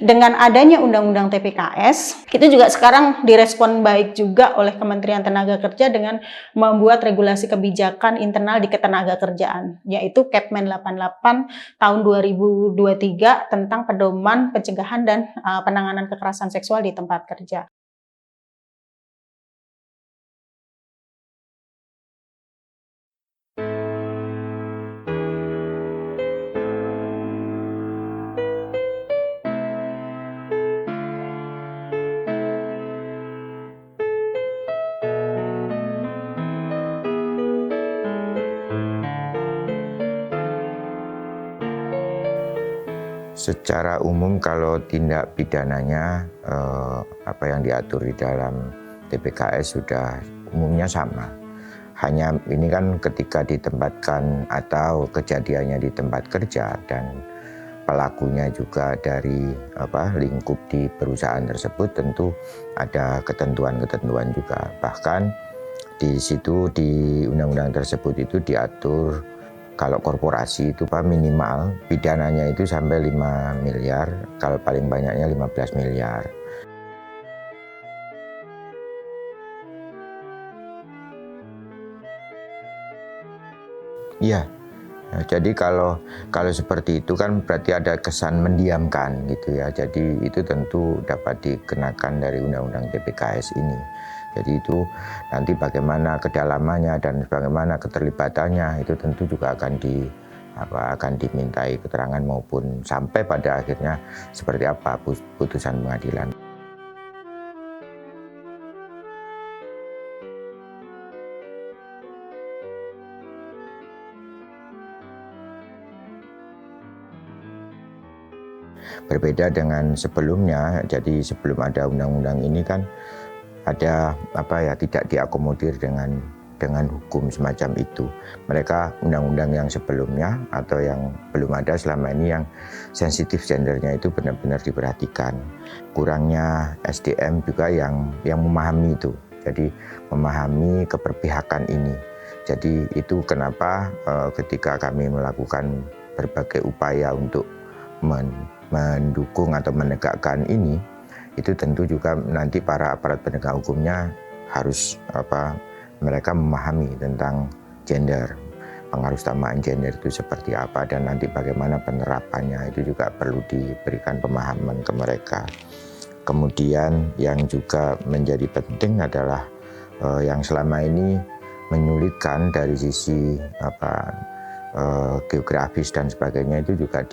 dengan adanya Undang-Undang TPKS, itu juga sekarang direspon baik juga oleh Kementerian Tenaga Kerja dengan membuat regulasi kebijakan internal di ketenagakerjaan, yaitu Kepmen 88 tahun 2023 tentang pedoman pencegahan dan penanganan kekerasan seksual di tempat kerja. Secara umum kalau tindak pidananya apa yang diatur di dalam TPKS sudah umumnya sama. Hanya ini kan ketika ditempatkan atau kejadiannya di tempat kerja dan pelakunya juga dari lingkup di perusahaan tersebut, tentu ada ketentuan-ketentuan juga. Bahkan di situ di undang-undang tersebut itu diatur kalau korporasi itu minimal pidananya itu sampai 5 miliar, kalau paling banyaknya 15 miliar. Iya. Nah, jadi kalau seperti itu kan berarti ada kesan mendiamkan gitu ya. Jadi itu tentu dapat dikenakan dari undang-undang TPKS ini. Jadi itu nanti bagaimana kedalamannya dan bagaimana keterlibatannya itu tentu juga akan dimintai keterangan maupun sampai pada akhirnya seperti apa putusan pengadilan. Berbeda dengan sebelumnya, jadi sebelum ada undang-undang ini kan ada tidak diakomodir dengan hukum semacam itu. Mereka undang-undang yang sebelumnya atau yang belum ada selama ini yang sensitif gendernya itu benar-benar diperhatikan. Kurangnya SDM juga yang memahami itu. Jadi memahami keberpihakan ini. Jadi itu kenapa ketika kami melakukan berbagai upaya untuk mendukung atau menegakkan ini, itu tentu juga nanti para aparat penegak hukumnya harus mereka memahami tentang gender, pengaruh utamaan gender itu seperti apa, dan nanti bagaimana penerapannya itu juga perlu diberikan pemahaman ke mereka. Kemudian yang juga menjadi penting adalah yang selama ini menyulitkan dari sisi geografis dan sebagainya itu juga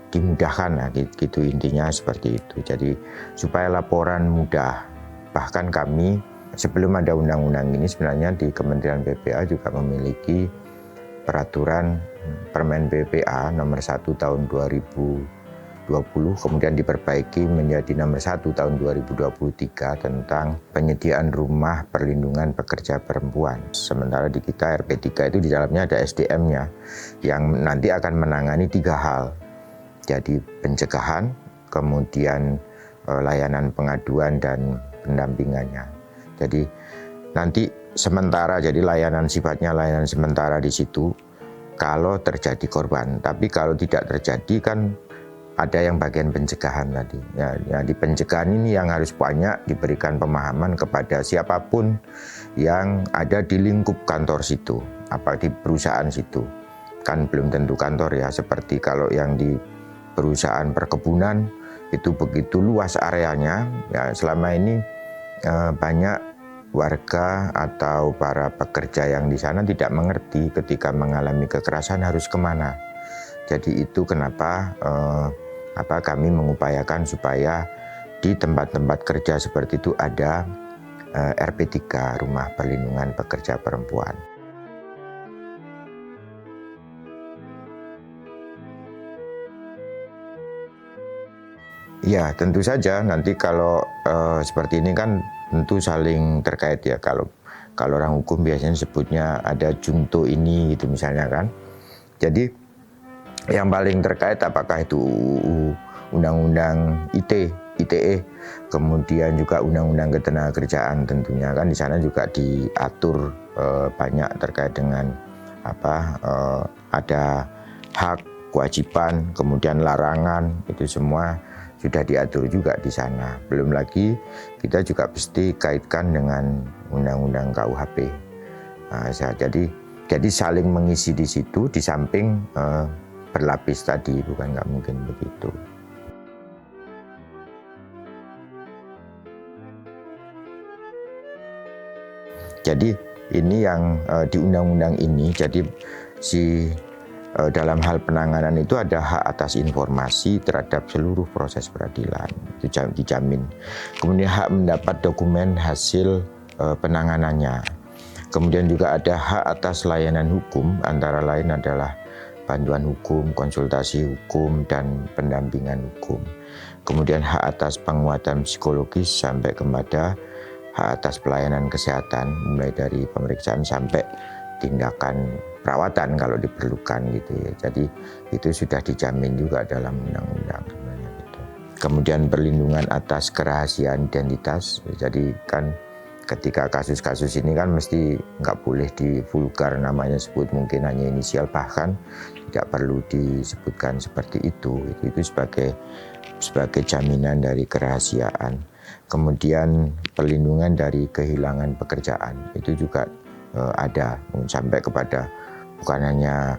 dimudahkan, nah, gitu intinya seperti itu. Jadi supaya laporan mudah, bahkan kami sebelum ada undang-undang ini sebenarnya di Kementerian PPA juga memiliki peraturan Permen PPA nomor 1 tahun 2020, kemudian diperbaiki menjadi nomor 1 tahun 2023 tentang penyediaan rumah perlindungan pekerja perempuan. Sementara di kita RP3 itu di dalamnya ada SDM-nya yang nanti akan menangani 3 hal. Jadi pencegahan, kemudian layanan pengaduan dan pendampingannya. Jadi nanti sementara, jadi sifatnya layanan sementara di situ kalau terjadi korban. Tapi kalau tidak terjadi kan ada yang bagian pencegahan tadi. Ya, di pencegahan ini yang harus banyak diberikan pemahaman kepada siapapun yang ada di lingkup kantor situ, di perusahaan situ. Kan belum tentu kantor ya, seperti kalau yang di perusahaan perkebunan itu begitu luas areanya, ya selama ini banyak warga atau para pekerja yang di sana tidak mengerti ketika mengalami kekerasan harus kemana. Jadi itu kenapa kami mengupayakan supaya di tempat-tempat kerja seperti itu ada RP3, Rumah Perlindungan Pekerja Perempuan. Ya, tentu saja nanti kalau seperti ini kan tentu saling terkait ya. Kalau orang hukum biasanya sebutnya ada junto ini gitu misalnya kan. Jadi yang paling terkait apakah itu Undang-Undang ITE, kemudian juga Undang-Undang Ketenagakerjaan tentunya kan di sana juga diatur banyak terkait dengan ada hak, kewajiban, kemudian larangan, itu semua sudah diatur juga di sana. Belum lagi kita juga mesti kaitkan dengan undang-undang KUHP. Jadi saling mengisi di situ, di samping berlapis tadi, bukan nggak mungkin begitu. Jadi ini yang di undang-undang ini, jadi dalam hal penanganan itu ada hak atas informasi terhadap seluruh proses peradilan, itu dijamin. Kemudian hak mendapat dokumen hasil penanganannya. Kemudian juga ada hak atas layanan hukum, antara lain adalah bantuan hukum, konsultasi hukum, dan pendampingan hukum. Kemudian hak atas penguatan psikologis sampai kepada hak atas pelayanan kesehatan, mulai dari pemeriksaan sampai tindakan perawatan kalau diperlukan gitu ya. Jadi itu sudah dijamin juga dalam undang-undang sebenarnya gitu. Kemudian perlindungan atas kerahasiaan identitas. Jadi kan ketika kasus-kasus ini kan mesti nggak boleh di vulgar namanya sebut, mungkin hanya inisial, bahkan tidak perlu disebutkan seperti itu. Itu sebagai jaminan dari kerahasiaan. Kemudian perlindungan dari kehilangan pekerjaan itu juga ada, sampai kepada bukan hanya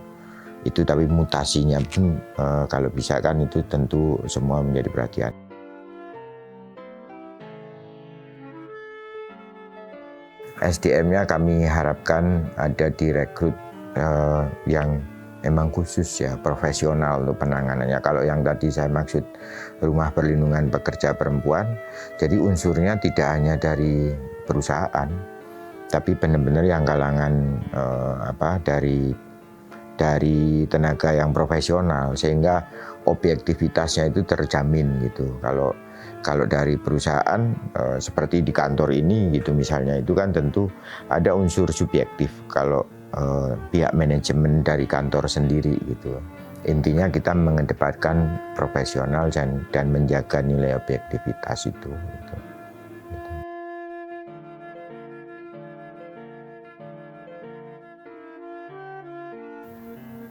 itu tapi mutasinya pun kalau bisa kan itu tentu semua menjadi perhatian. SDM-nya kami harapkan ada direkrut yang memang khusus ya, profesional untuk penanganannya. Kalau yang tadi saya maksud rumah perlindungan pekerja perempuan, jadi unsurnya tidak hanya dari perusahaan, tapi benar-benar yang kalangan dari tenaga yang profesional, sehingga objektivitasnya itu terjamin gitu. Kalau dari perusahaan seperti di kantor ini gitu misalnya, itu kan tentu ada unsur subjektif kalau pihak manajemen dari kantor sendiri gitu. Intinya kita mengedepankan profesional dan menjaga nilai objektivitas itu gitu.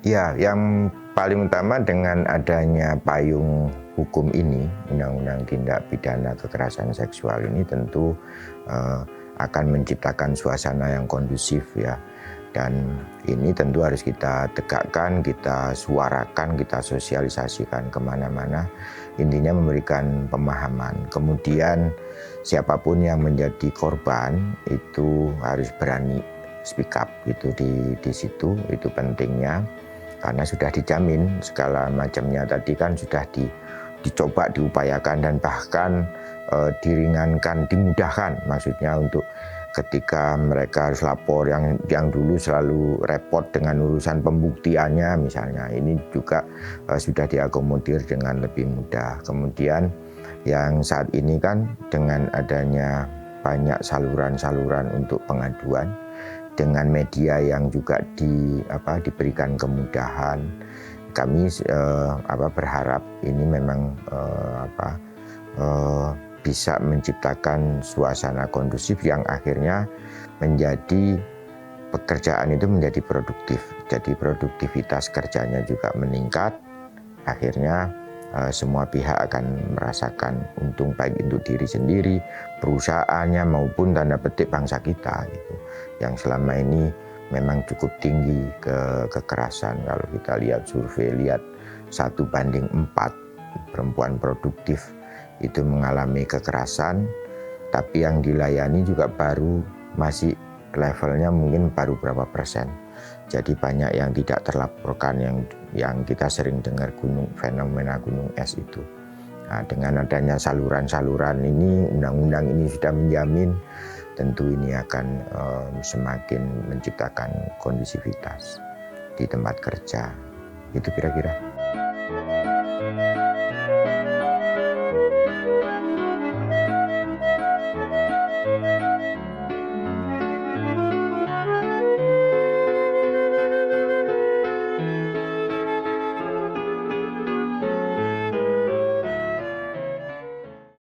Ya, yang paling utama dengan adanya payung hukum ini, Undang-Undang Tindak Pidana Kekerasan Seksual ini tentu akan menciptakan suasana yang kondusif ya. Dan ini tentu harus kita tegakkan, kita suarakan, kita sosialisasikan kemana-mana. Intinya memberikan pemahaman. Kemudian siapapun yang menjadi korban itu harus berani speak up gitu di situ, itu pentingnya. Karena sudah dijamin segala macamnya tadi kan sudah dicoba, diupayakan, dan bahkan diringankan, dimudahkan maksudnya untuk ketika mereka harus lapor yang dulu selalu repot dengan urusan pembuktiannya misalnya, ini juga sudah diakomodir dengan lebih mudah. Kemudian yang saat ini kan dengan adanya banyak saluran-saluran untuk pengaduan, dengan media yang juga diberikan kemudahan, kami berharap ini memang bisa menciptakan suasana kondusif yang akhirnya menjadi pekerjaan itu menjadi produktif. Jadi produktivitas kerjanya juga meningkat, akhirnya semua pihak akan merasakan untung baik untuk diri sendiri, perusahaannya maupun tanda petik bangsa kita gitu. Yang selama ini memang cukup tinggi kekerasan. Kalau kita lihat survei, lihat 1:4 perempuan produktif itu mengalami kekerasan, tapi yang dilayani juga baru masih levelnya mungkin baru berapa persen. Jadi banyak yang tidak terlaporkan, yang kita sering dengar fenomena gunung es itu. Nah, dengan adanya saluran-saluran ini, undang-undang ini sudah menjamin, tentu ini akan semakin menciptakan kondusivitas di tempat kerja. Itu kira-kira.